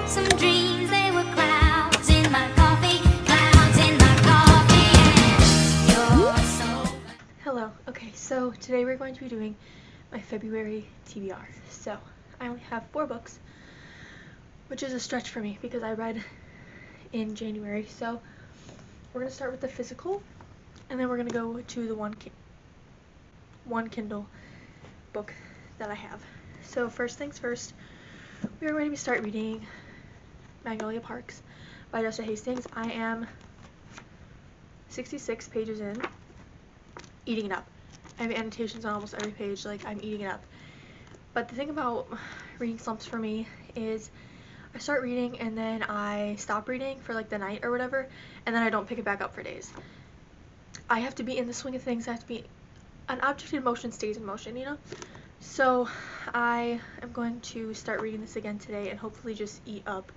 some dreams, they were clouds in my coffee, clouds in my coffee, and you're so... Hello. Okay, so today we're going to be doing my February TBR. So I only have 4 books, which is a stretch for me because I read in January. So we're going to start with the physical, and then we're going to go to the one Kindle book that I have. So first things first, we are going to start reading Magnolia Parks by Jessica Hastings. I am 66 pages in, eating it up. I have annotations on almost every page, like I'm eating it up. But the thing about reading slumps for me is I start reading and then I stop reading for like the night or whatever, and then I don't pick it back up for days. I have to be in the swing of things. I have to be, an object in motion stays in motion, you know? So I am going to start reading this again today and hopefully just eat up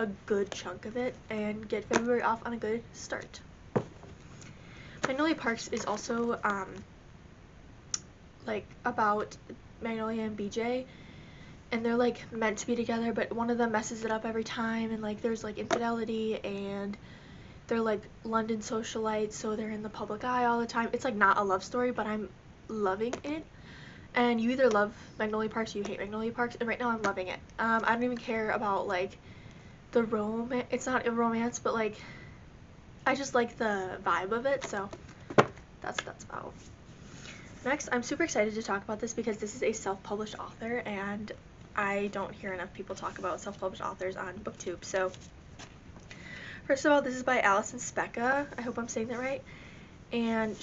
a good chunk of it and get February off on a good start. Magnolia Parks is also like about Magnolia and BJ, and they're like meant to be together, but one of them messes it up every time, and like there's like infidelity, and they're like London socialites, so they're in the public eye all the time. It's like not a love story, but I'm loving it. And you either love Magnolia Parks or you hate Magnolia Parks, and right now I'm loving it. I don't even care about like the romance. It's not a romance, but like I just like the vibe of it, so that's about. Next, I'm super excited to talk about this because this is a self-published author, and I don't hear enough people talk about self-published authors on BookTube. So first of all, this is by Alison Specka. I hope I'm saying that right. And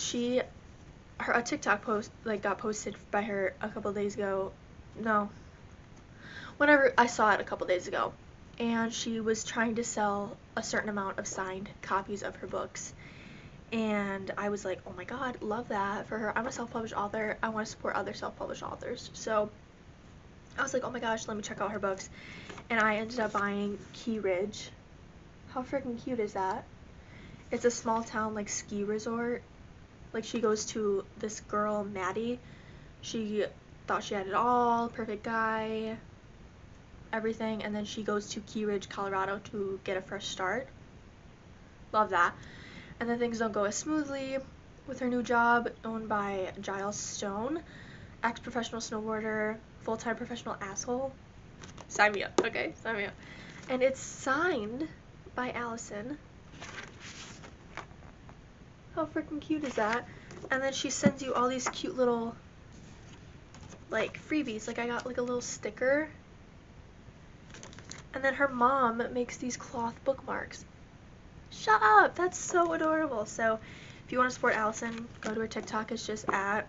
a TikTok post like got posted by her a couple days ago. No, whenever I saw it a couple days ago, and she was trying to sell a certain amount of signed copies of her books, and I was like, oh my god, love that for her. I'm a self-published author. I want to support other self-published authors. So I was like, oh my gosh, let me check out her books, and I ended up buying Key Ridge. How freaking cute is that? It's a small town like ski resort. Like, she goes to this girl, Maddie. She thought she had it all, perfect guy, everything, and then she goes to Key Ridge, Colorado to get a fresh start. Love that. And then things don't go as smoothly with her new job, owned by Giles Stone, ex-professional snowboarder, full-time professional asshole. Sign me up, okay? Sign me up. And it's signed by Allison. How freaking cute is that? And then she sends you all these cute little like freebies. Like I got like a little sticker. And then her mom makes these cloth bookmarks. Shut up! That's so adorable. So if you want to support Allison, go to her TikTok. It's just at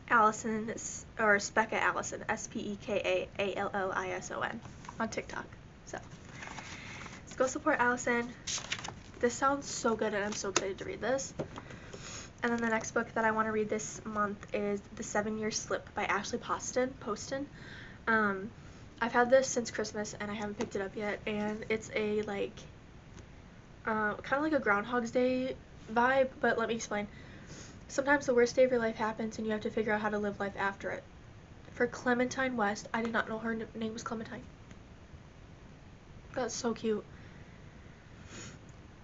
Allison or Specka Allison, SPEKAALLISON on TikTok. So let's go support Allison. This sounds so good, and I'm so excited to read this. And then the next book that I want to read this month is The 7-Year Slip by Ashley Poston. I've had this since Christmas, and I haven't picked it up yet, and it's a like kind of like a Groundhog's Day vibe, but let me explain. Sometimes the worst day of your life happens, and you have to figure out how to live life after it. For Clementine West, I did not know her name was Clementine. That's so cute.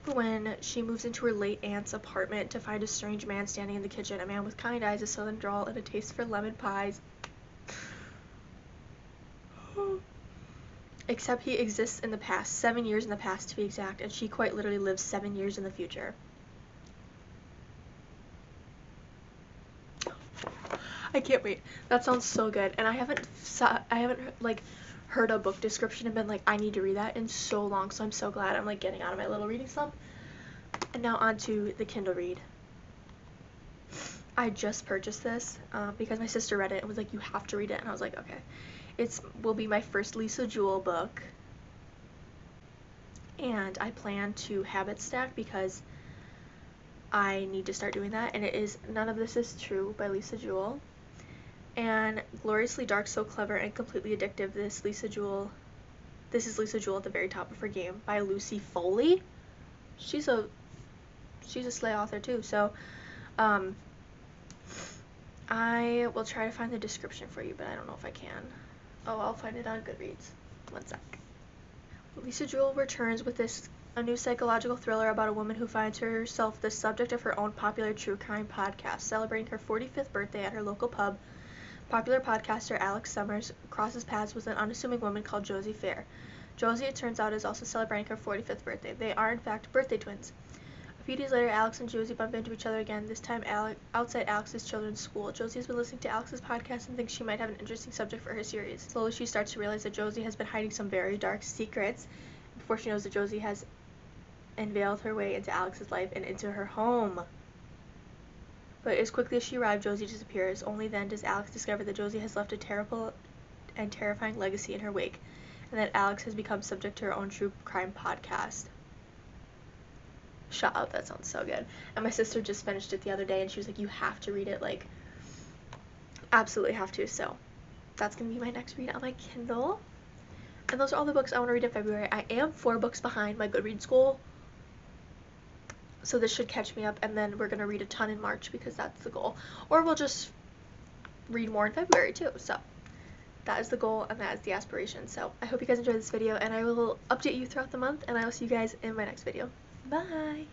When she moves into her late aunt's apartment to find a strange man standing in the kitchen, a man with kind eyes, a southern drawl, and a taste for lemon pies. Except he exists in the past, 7 years in the past to be exact, and she quite literally lives 7 years in the future. I can't wait. That sounds so good, and I haven't like heard a book description and been like, I need to read that in so long, so I'm so glad I'm like getting out of my little reading slump. And now on to the Kindle read. I just purchased this because my sister read it and was like, you have to read it, and I was like, okay. Will be my first Lisa Jewell book, and I plan to habit stack because I need to start doing that, and it is None of This Is True by Lisa Jewell. And Gloriously Dark, So Clever, and Completely Addictive, this is Lisa Jewell at the very top of her game by Lucy Foley. She's a slay author too, so I will try to find the description for you, but I don't know if I can. Oh, I'll find it on Goodreads. One sec. Lisa Jewell returns with a new psychological thriller about a woman who finds herself the subject of her own popular true crime podcast. Celebrating her 45th birthday at her local pub, popular podcaster Alex Summers crosses paths with an unassuming woman called Josie Fair. Josie, it turns out, is also celebrating her 45th birthday. They are, in fact, birthday twins. A few days later, Alex and Josie bump into each other again, this time outside Alex's children's school. Josie has been listening to Alex's podcast and thinks she might have an interesting subject for her series. Slowly, she starts to realize that Josie has been hiding some very dark secrets. Before she knows it, Josie has unveiled her way into Alex's life and into her home. But as quickly as she arrived, Josie disappears. Only then does Alex discover that Josie has left a terrible and terrifying legacy in her wake, and that Alex has become subject to her own true crime podcast. Shut up, that sounds so good. And my sister just finished it the other day, and she was like, you have to read it, like, absolutely have to. So that's gonna be my next read on my Kindle. And those are all the books I want to read in February. I am 4 books behind my Goodreads goal, so this should catch me up, and then we're gonna read a ton in March because that's the goal. Or we'll just read more in February too. So that is the goal and that is the aspiration. So I hope you guys enjoyed this video, and I will update you throughout the month, and I will see you guys in my next video. Bye!